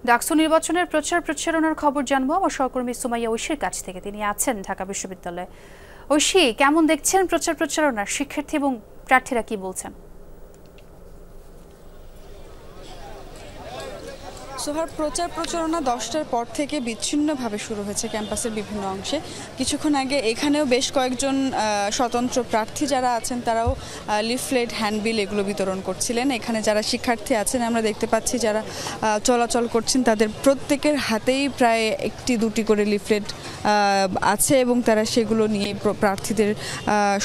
ডাকসু নির্বাচনের প্রচার প্রচারণার খবর জানবো আমার সহকর্মী সুমাইয়া ঐশীর কাছ থেকে। তিনি আছেন ঢাকা বিশ্ববিদ্যালয়ে। ঐশী, কেমন দেখছেন প্রচার প্রচারণা? শিক্ষার্থী এবং প্রার্থীরা কি বলছেন? সোহার, প্রচার প্রচারণা 10টার পর থেকে বিচ্ছিন্নভাবে শুরু হয়েছে ক্যাম্পাসের বিভিন্ন অংশে। কিছুক্ষণ আগে এখানেও বেশ কয়েকজন স্বতন্ত্র প্রার্থী যারা আছেন তারাও লিফলেট, হ্যান্ডবিল এগুলো বিতরণ করছিলেন। এখানে যারা শিক্ষার্থী আছেন আমরা দেখতে পাচ্ছি যারা চলাচল করছেন তাদের প্রত্যেকের হাতেই প্রায় একটি দুটি করে লিফলেট আছে এবং তারা সেগুলো নিয়ে প্রার্থীদের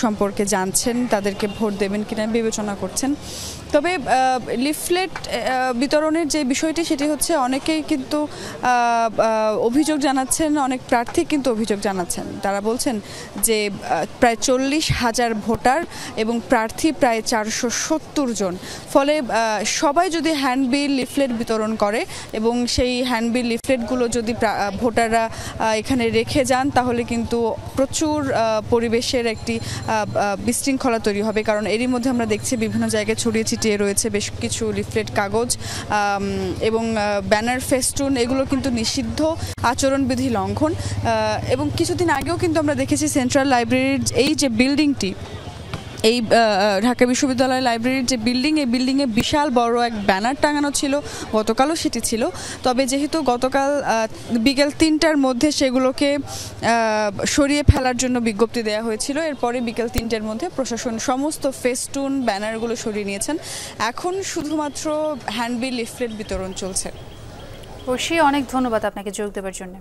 সম্পর্কে জানছেন, তাদেরকে ভোট দেবেন কিনা বিবেচনা করছেন। তবে লিফলেট বিতরণের যে বিষয়টি সেটি হচ্ছে অনেকেই কিন্তু অভিযোগ জানাচ্ছেন, অনেক প্রার্থী কিন্তু অভিযোগ জানাচ্ছেন। তারা বলছেন যে প্রায় 40,000 ভোটার এবং প্রার্থী প্রায় 470 জন। ফলে সবাই যদি হ্যান্ডবিল, লিফলেট বিতরণ করে এবং সেই হ্যান্ডবিল, লিফলেটগুলো যদি ভোটাররা এখানে রেখে যান তাহলে কিন্তু প্রচুর পরিবেশের একটি বিশৃঙ্খলা তৈরি হবে। কারণ এরই মধ্যে আমরা দেখছি বিভিন্ন জায়গায় ছড়িয়ে ছিটিয়ে রয়েছে বেশ কিছু লিফলেট, কাগজ এবং ব্যানার, ফেস্টুন, এগুলো কিন্তু নিষিদ্ধ, আচরণবিধি লঙ্ঘন। এবং কিছুদিন আগেও কিন্তু আমরা দেখেছি সেন্ট্রাল লাইব্রেরির এই যে বিল্ডিংটি, এই ঢাকা বিশ্ববিদ্যালয় লাইব্রেরির যে বিল্ডিং, এই বিল্ডিংয়ে বিশাল বড় এক ব্যানার টাঙানো ছিল, গতকালও সেটি ছিল। তবে যেহেতু গতকাল বিকেল 3টার মধ্যে সেগুলোকে সরিয়ে ফেলার জন্য বিজ্ঞপ্তি দেওয়া হয়েছিল, এরপরে বিকেল 3টার মধ্যে প্রশাসন সমস্ত ফেস্টুন, ব্যানারগুলো সরিয়ে নিয়েছেন। এখন শুধুমাত্র হ্যান্ডবিল, লিফলেট বিতরণ চলছে। ঐশী, অনেক ধন্যবাদ আপনাকে যোগ দেওয়ার জন্য।